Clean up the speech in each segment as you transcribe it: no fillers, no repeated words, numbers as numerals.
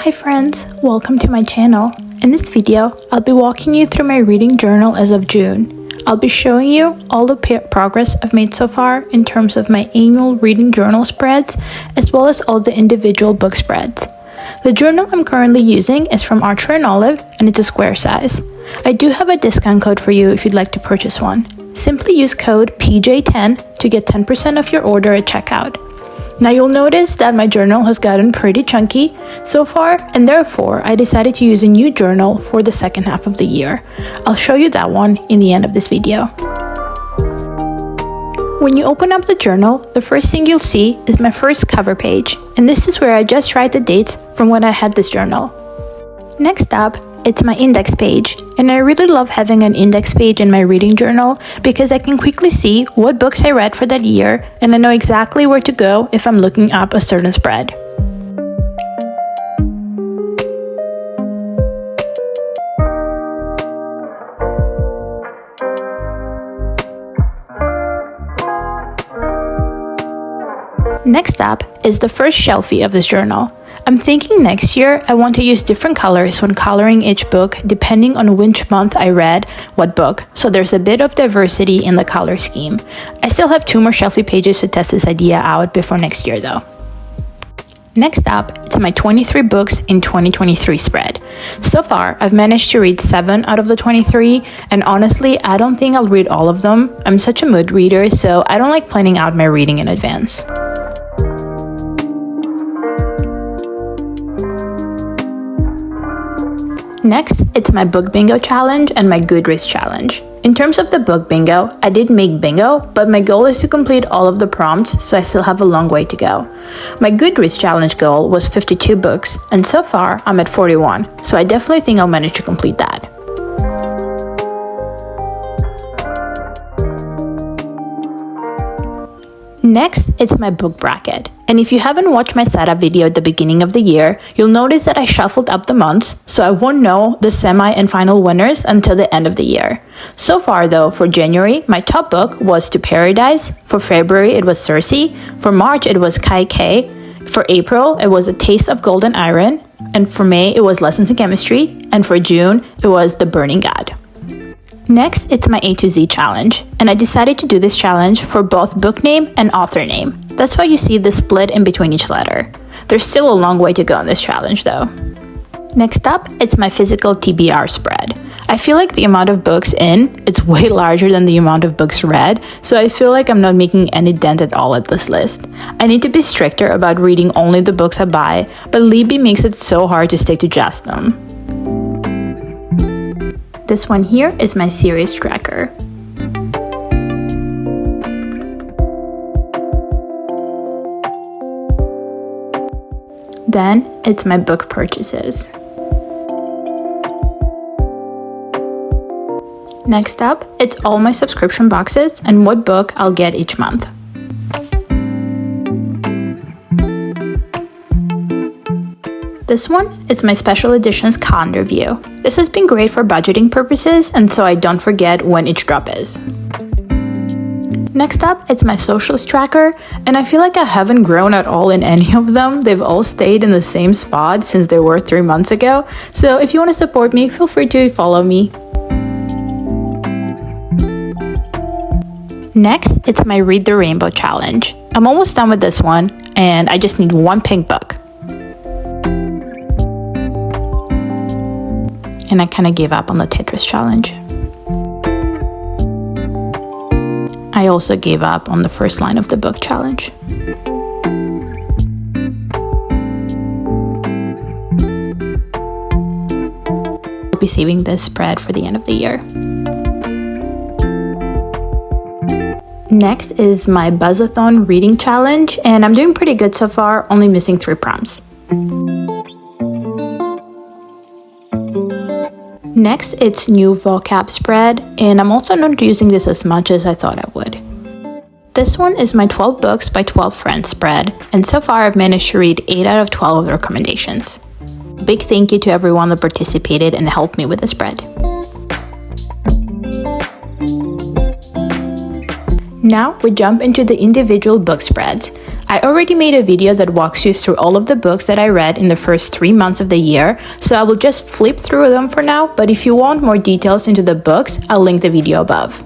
Hi friends, welcome to my channel. In this video, I'll be walking you through my reading journal as of June. I'll be showing you all the progress I've made so far in terms of my annual reading journal spreads, as well as all the individual book spreads. The journal I'm currently using is from Archer & Olive, and it's a square size. I do have a discount code for you if you'd like to purchase one. Simply use code PJ10 to get 10% off your order at checkout. Now you'll notice that my journal has gotten pretty chunky so far, and therefore I decided to use a new journal for the second half of the year. I'll show you that one in the end of this video. When you open up the journal, the first thing you'll see is my first cover page, and this is where I just write the dates from when I had this journal. Next up, it's my index page, and I really love having an index page in my reading journal because I can quickly see what books I read for that year, and I know exactly where to go if I'm looking up a certain spread. Next up is the first shelfie of this journal. I'm thinking next year I want to use different colors when coloring each book depending on which month I read what book, so there's a bit of diversity in the color scheme. I still have 2 more shelfie pages to test this idea out before next year though. Next up, it's my 23 books in 2023 spread. So far, I've managed to read 7 out of the 23, and honestly, I don't think I'll read all of them. I'm such a mood reader, so I don't like planning out my reading in advance. Next, it's my book bingo challenge and my Goodreads challenge. In terms of the book bingo, I did make bingo, but my goal is to complete all of the prompts, so I still have a long way to go. My Goodreads challenge goal was 52 books, and so far I'm at 41, so I definitely think I'll manage to complete that. Next, it's my book bracket. And if you haven't watched my setup video at the beginning of the year, you'll notice that I shuffled up the months, so I won't know the semi and final winners until the end of the year. So far though, for January, my top book was To Paradise, for February it was Circe, for March it was Kai K, for April it was A Taste of Gold and Iron, and for May it was Lessons in Chemistry, and for June it was The Burning God. Next, it's my A to Z challenge, and I decided to do this challenge for both book name and author name. That's why you see the split in between each letter. There's still a long way to go on this challenge though. Next up, it's my physical TBR spread. I feel like the amount of books in, it's way larger than the amount of books read, so I feel like I'm not making any dent at all at this list. I need to be stricter about reading only the books I buy, but Libby makes it so hard to stick to just them. This one here is my series tracker. Then it's my book purchases. Next up, it's all my subscription boxes and what book I'll get each month. This one is my special editions calendar view. This has been great for budgeting purposes and so I don't forget when each drop is. Next up, it's my socials tracker, and I feel like I haven't grown at all in any of them. They've all stayed in the same spot since they were 3 months ago. So if you want to support me, feel free to follow me. Next, it's my Read the Rainbow challenge. I'm almost done with this one, and I just need 1 pink book. And I kind of gave up on the Tetris challenge. I also gave up on the first line of the book challenge. I'll be saving this spread for the end of the year. Next is my Buzzathon reading challenge, and I'm doing pretty good so far, only missing 3 prompts. Next, it's new vocab spread, and I'm also not using this as much as I thought I would. This one is my 12 books by 12 friends spread, and so far I've managed to read 8 out of 12 of the recommendations. Big thank you to everyone that participated and helped me with the spread. Now we jump into the individual book spreads. I already made a video that walks you through all of the books that I read in the first 3 months of the year, so I will just flip through them for now, but if you want more details into the books, I'll link the video above.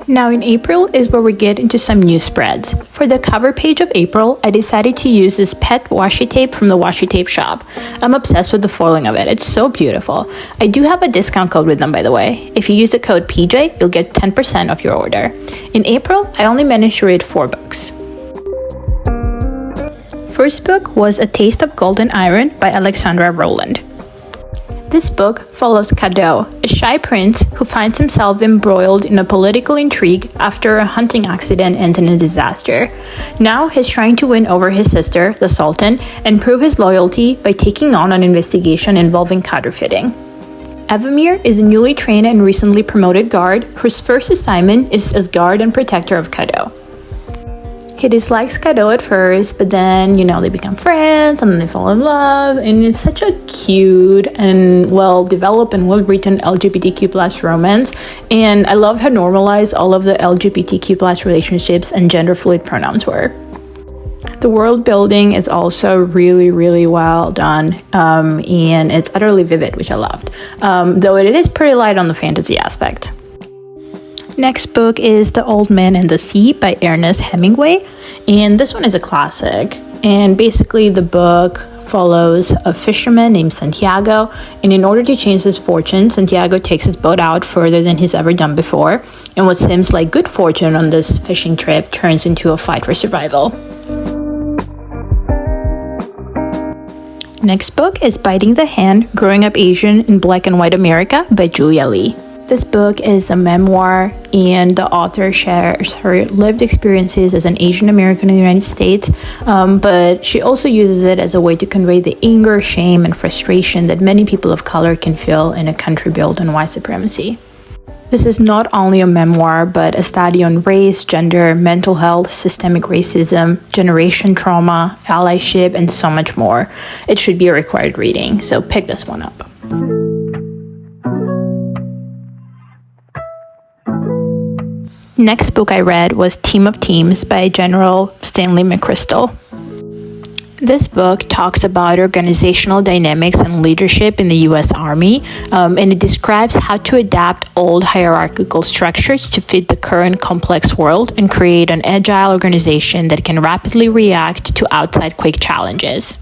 Now in April is where we get into some new spreads. For the cover page of April, I decided to use this pet washi tape from the Washi Tape shop. I'm obsessed with the foiling of it, it's so beautiful. I do have a discount code with them, by the way. If you use the code PJ, you'll get 10% off your order. In April, I only managed to read 4 books. First book was A Taste of Golden Iron by Alexandra Rowland. This book follows Cadeau, a shy prince who finds himself embroiled in a political intrigue after a hunting accident ends in a disaster. Now he's trying to win over his sister, the Sultan, and prove his loyalty by taking on an investigation involving counterfeiting. Evamir is a newly trained and recently promoted guard whose first assignment is as guard and protector of Cadeau. He dislikes Cadeau at first, but then, they become friends and then they fall in love, and it's such a cute and well-developed and well-written LGBTQ plus romance, and I love how normalized all of the LGBTQ plus relationships and gender fluid pronouns were. The world building is also really, really well done, and it's utterly vivid, which I loved, though it is pretty light on the fantasy aspect. Next book is The Old Man and the Sea by Ernest Hemingway, and this one is a classic. And basically the book follows a fisherman named Santiago, and in order to change his fortune, Santiago takes his boat out further than he's ever done before, and what seems like good fortune on this fishing trip turns into a fight for survival. Next book is Biting the Hand, Growing Up Asian in Black and White America by Julia Lee. This book is a memoir, and the author shares her lived experiences as an Asian American in the United States, but she also uses it as a way to convey the anger, shame, and frustration that many people of color can feel in a country built on white supremacy. This is not only a memoir, but a study on race, gender, mental health, systemic racism, generation trauma, allyship, and so much more. It should be a required reading, so pick this one up. Next book I read was Team of Teams by General Stanley McChrystal. This book talks about organizational dynamics and leadership in the U.S. Army, and it describes how to adapt old hierarchical structures to fit the current complex world and create an agile organization that can rapidly react to outside quick challenges.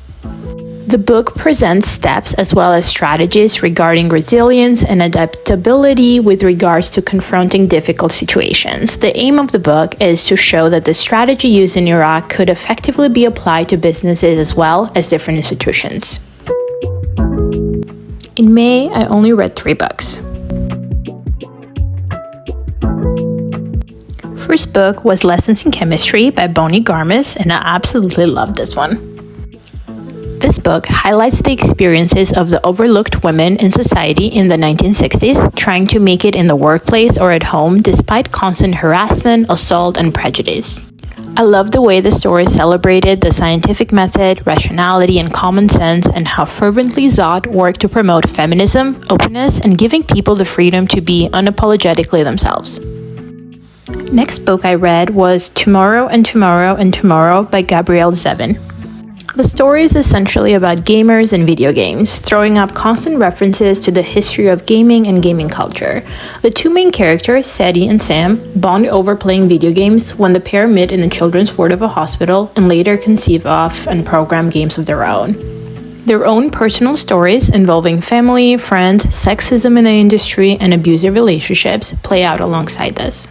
The book presents steps as well as strategies regarding resilience and adaptability with regards to confronting difficult situations. The aim of the book is to show that the strategy used in Iraq could effectively be applied to businesses as well as different institutions. In May, I only read 3 books. First book was Lessons in Chemistry by Bonnie Garmis, and I absolutely loved this one. This book highlights the experiences of the overlooked women in society in the 1960s, trying to make it in the workplace or at home despite constant harassment, assault, and prejudice. I love the way the story celebrated the scientific method, rationality, and common sense, and how fervently Zod worked to promote feminism, openness, and giving people the freedom to be unapologetically themselves. Next book I read was Tomorrow and Tomorrow and Tomorrow by Gabrielle Zevin. The story is essentially about gamers and video games, throwing up constant references to the history of gaming and gaming culture. The two main characters, Sadie and Sam, bond over playing video games when the pair meet in the children's ward of a hospital and later conceive of and program games of their own. Their own personal stories involving family, friends, sexism in the industry, and abusive relationships play out alongside this.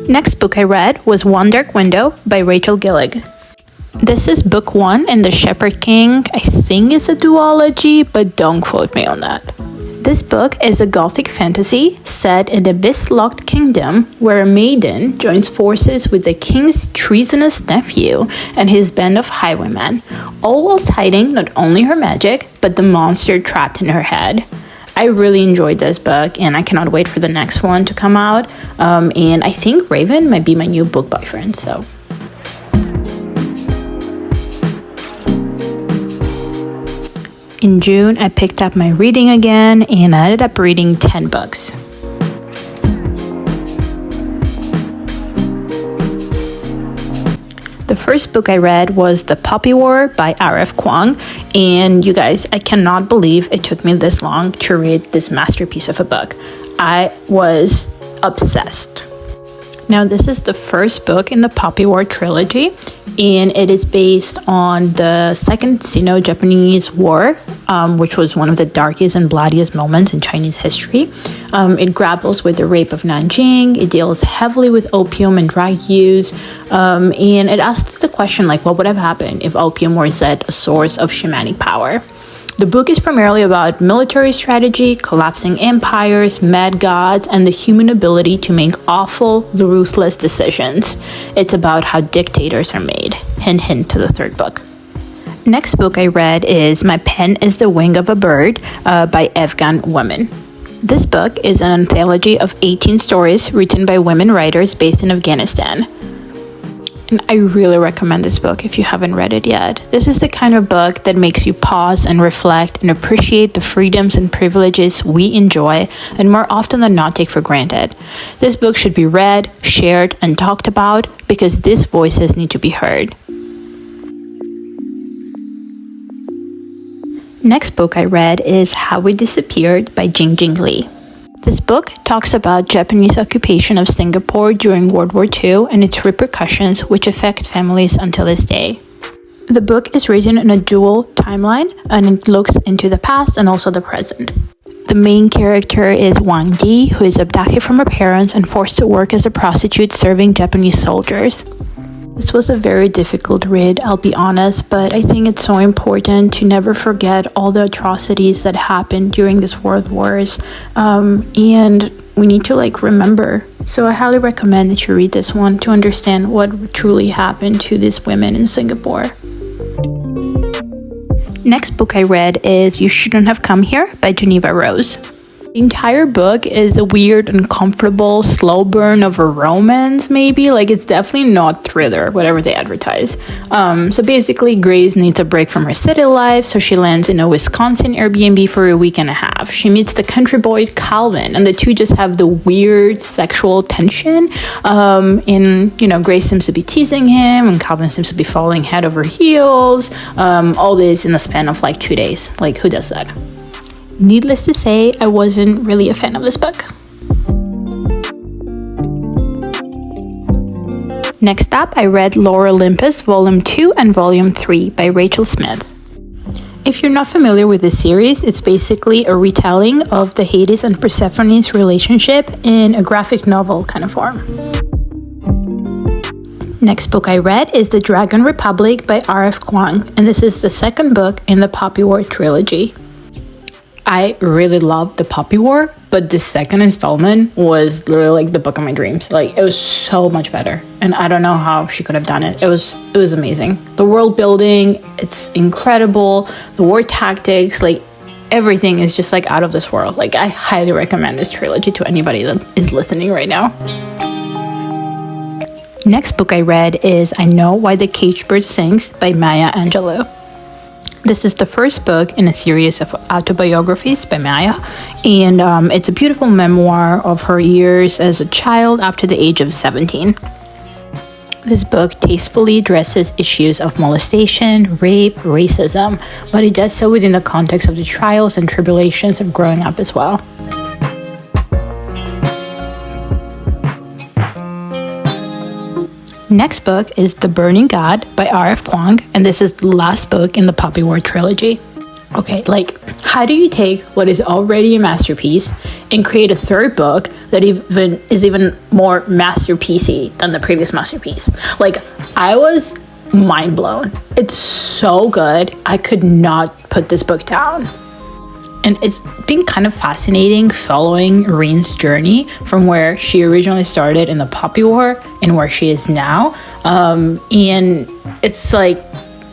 Next book I read was One Dark Window by Rachel Gillig. This is book 1 in the Shepherd King. I think it's a duology, but don't quote me on that. This book is a gothic fantasy set in the abyss-locked kingdom where a maiden joins forces with the king's treasonous nephew and his band of highwaymen, all whilst hiding not only her magic, but the monster trapped in her head. I really enjoyed this book and I cannot wait for the next one to come out. And I think Raven might be my new book boyfriend, so. In June, I picked up my reading again and I ended up reading 10 books. The first book I read was The Poppy War by R.F. Kuang, and you guys, I cannot believe it took me this long to read this masterpiece of a book. I was obsessed. Now, this is the first book in the Poppy War trilogy, and it is based on the Second Sino-Japanese War, which was one of the darkest and bloodiest moments in Chinese history. It grapples with the rape of Nanjing, it deals heavily with opium and drug use, and it asks the question, like, what would have happened if opium was at a source of shamanic power? The book is primarily about military strategy, collapsing empires, mad gods, and the human ability to make awful, ruthless decisions. It's about how dictators are made. Hint, hint to the third book. Next book I read is My Pen is the Wing of a Bird by Afghan Women. This book is an anthology of 18 stories written by women writers based in Afghanistan. And I really recommend this book if you haven't read it yet. This is the kind of book that makes you pause and reflect and appreciate the freedoms and privileges we enjoy and more often than not take for granted. This book should be read, shared, and talked about because these voices need to be heard. Next book I read is How We Disappeared by Jing Li. This book talks about Japanese occupation of Singapore during World War II and its repercussions which affect families until this day. The book is written in a dual timeline and it looks into the past and also the present. The main character is Wang Di, who is abducted from her parents and forced to work as a prostitute serving Japanese soldiers. This was a very difficult read, I'll be honest, but I think it's so important to never forget all the atrocities that happened during these world wars, and we need to remember. So I highly recommend that you read this one to understand what truly happened to these women in Singapore. Next book I read is You Shouldn't Have Come Here by Geneva Rose. The entire book is a weird, uncomfortable, slow burn of a romance, maybe. It's definitely not thriller, whatever they advertise. So basically, Grace needs a break from her city life, so she lands in a Wisconsin Airbnb for a week and a half. She meets the country boy Calvin, and the two just have the weird sexual tension. Grace seems to be teasing him, and Calvin seems to be falling head over heels. All this in the span of 2 days. Who does that? Needless to say, I wasn't really a fan of this book. Next up, I read Lore Olympus Volume 2 and Volume 3 by Rachel Smith. If you're not familiar with this series, it's basically a retelling of the Hades and Persephone's relationship in a graphic novel kind of form. Next book I read is The Dragon Republic by R.F. Kuang, and this is the second book in the Poppy War trilogy. I really loved The Poppy War, but the second installment was literally the book of my dreams. It was so much better, and I don't know how she could have done it. It was amazing. The world building, it's incredible. The war tactics, everything is just out of this world. I highly recommend this trilogy to anybody that is listening right now. Next book I read is I Know Why the Caged Bird Sings by Maya Angelou. This is the first book in a series of autobiographies by Maya, and it's a beautiful memoir of her years as a child up to the age of 17. This book tastefully addresses issues of molestation, rape, racism, but it does so within the context of the trials and tribulations of growing up as well. Next book is The Burning God by R.F. Kuang, and this is the last book in the Poppy War trilogy. Okay, how do you take what is already a masterpiece and create a third book that is even more masterpiecey than the previous masterpiece? I was mind blown. It's so good. I could not put this book down. And it's been kind of fascinating following Reen's journey from where she originally started in the Poppy War and where she is now. And it's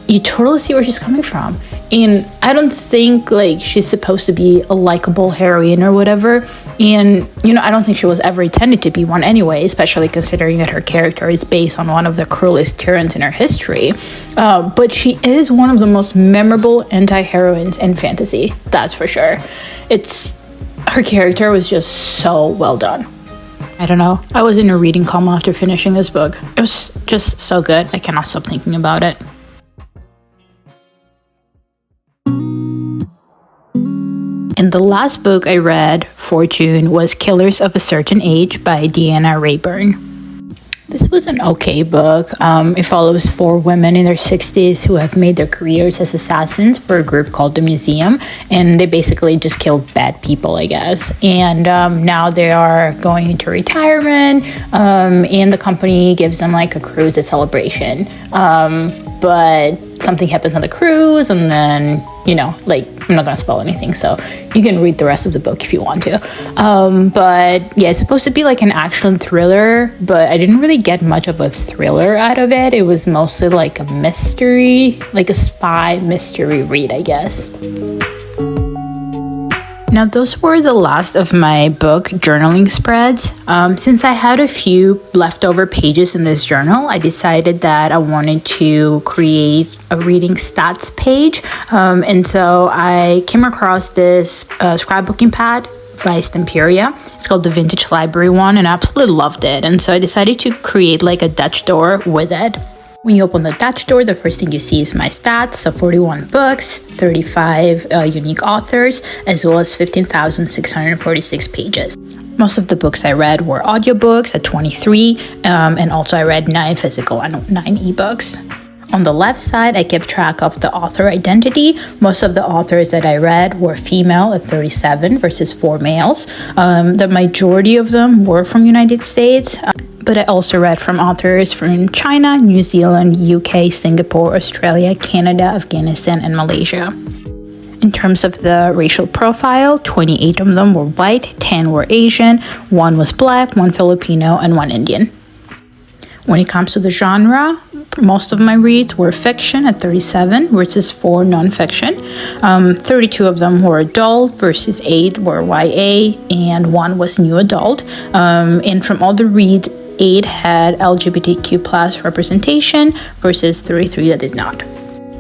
you totally see where she's coming from. And I don't think she's supposed to be a likable heroine or whatever. And, I don't think she was ever intended to be one anyway, especially considering that her character is based on one of the cruelest tyrants in her history. But she is one of the most memorable anti-heroines in fantasy, that's for sure. Her character was just so well done. I don't know. I was in a reading coma after finishing this book. It was just so good. I cannot stop thinking about it. And the last book I read for June was Killers of a Certain Age by Deanna Rayburn. This was an okay book. It follows 4 women in their 60s who have made their careers as assassins for a group called the Museum, and they basically just kill bad people, I guess. And now they are going into retirement, and the company gives them a cruise, a celebration. But something happens on the cruise, and then, I'm not going to spoil anything, so you can read the rest of the book if you want to. But yeah, it's supposed to be an action thriller, but I didn't really get much of a thriller out of it. It was mostly a mystery, a spy mystery read, I guess. Now, those were the last of my book journaling spreads. Since I had a few leftover pages in this journal, I decided that I wanted to create a reading stats page. And so I came across this scrapbooking pad by Stamperia. It's called the Vintage Library one, and I absolutely loved it. And so I decided to create a Dutch door with it. When you open the Dutch door, the first thing you see is my stats, so 41 books, 35 unique authors, as well as 15,646 pages. Most of the books I read were audiobooks at 23, and also I read 9 physical and 9 ebooks. On the left side, I kept track of the author identity. Most of the authors that I read were female at 37 versus 4 males. The majority of them were from United States. But I also read from authors from China, New Zealand, UK, Singapore, Australia, Canada, Afghanistan, and Malaysia. In terms of the racial profile, 28 of them were white, 10 were Asian, 1 was black, 1 Filipino, and 1 Indian. When it comes to the genre, most of my reads were fiction at 37 versus 4 non-fiction. 32 of them were adult versus 8 were YA, and 1 was new adult. And from all the reads, 8 had LGBTQ plus representation versus 33 that did not.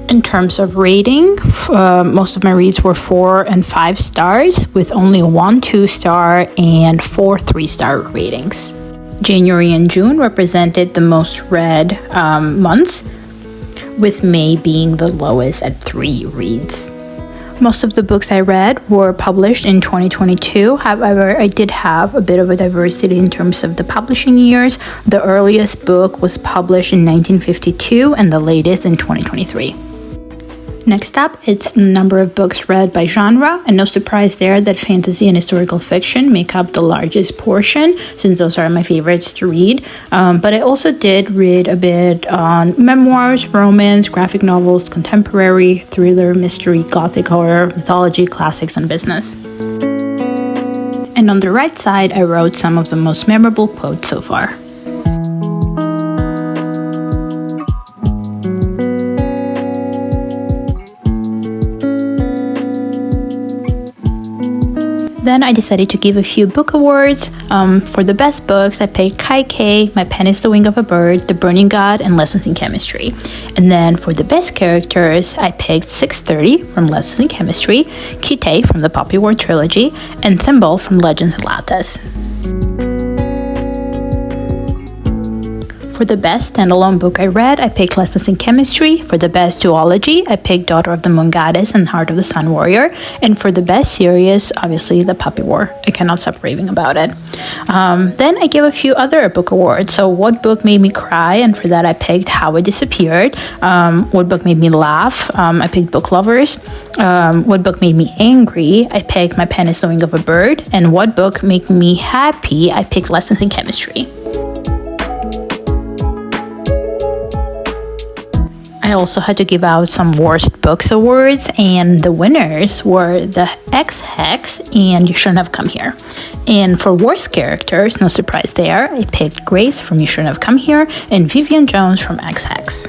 In terms of rating, most of my reads were 4 and 5 stars, with only 1 2-star and 4 3-star ratings. January and June represented the most read months, with May being the lowest at 3 reads. Most of the books I read were published in 2022. However, I did have a bit of a diversity in terms of the publishing years. The earliest book was published in 1952 and the latest in 2023. Next up, it's the number of books read by genre, and no surprise there that fantasy and historical fiction make up the largest portion, since those are my favorites to read. But I also did read a bit on memoirs, romance, graphic novels, contemporary, thriller, mystery, gothic horror, mythology, classics, and business. And on the right side, I wrote some of the most memorable quotes so far. Then I decided to give a few book awards. For the best books, I picked Kai K, My Pen is the Wing of a Bird, The Burning God, and Lessons in Chemistry. And then for the best characters, I picked 630 from Lessons in Chemistry, Kite from the Poppy War trilogy, and Thimble from Legends of Lattice. For the best standalone book I read, I picked Lessons in Chemistry. For the best duology, I picked Daughter of the Moon Goddess and Heart of the Sun Warrior. And for the best series, obviously, The Poppy War. I cannot stop raving about it. Then I gave a few other book awards. So what book made me cry? And for that, I picked How I Disappeared. What book made me laugh? I picked Book Lovers. What book made me angry? I picked My Pen is the Wing of a Bird. And what book made me happy? I picked Lessons in Chemistry. I also had to give out some worst books awards, and the winners were The X-Hex and You Shouldn't Have Come Here. And for worst characters, no surprise there, I picked Grace from You Shouldn't Have Come Here and Vivian Jones from X-Hex.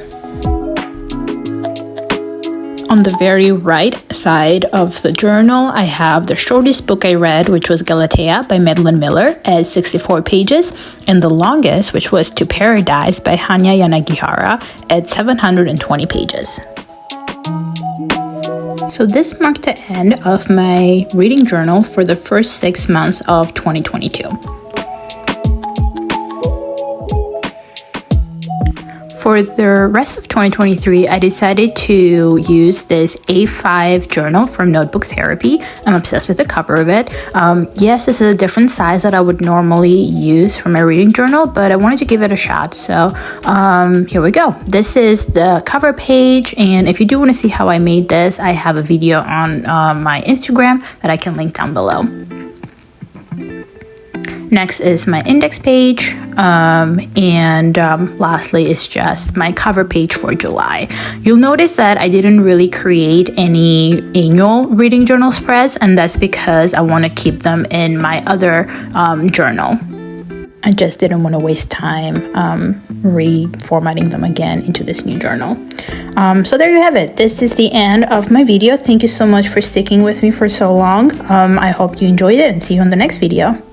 On the very right side of the journal, I have the shortest book I read, which was Galatea by Madeline Miller at 64 pages, and the longest, which was To Paradise by Hanya Yanagihara at 720 pages. So this marked the end of my reading journal for the first 6 months of 2022. For the rest of 2023, I decided to use this A5 journal from Notebook Therapy. I'm obsessed with the cover of it. Yes, this is a different size that I would normally use for my reading journal, but I wanted to give it a shot. So here we go. This is the cover page, and if you do want to see how I made this, I have a video on my Instagram that I can link down below. Next is my index page, and lastly is just my cover page for July. You'll notice that I didn't really create any annual reading journal spreads, and that's because I want to keep them in my other journal. I just didn't want to waste time reformatting them again into this new journal. So there you have it. This is the end of my video. Thank you so much for sticking with me for so long. I hope you enjoyed it, and see you on the next video.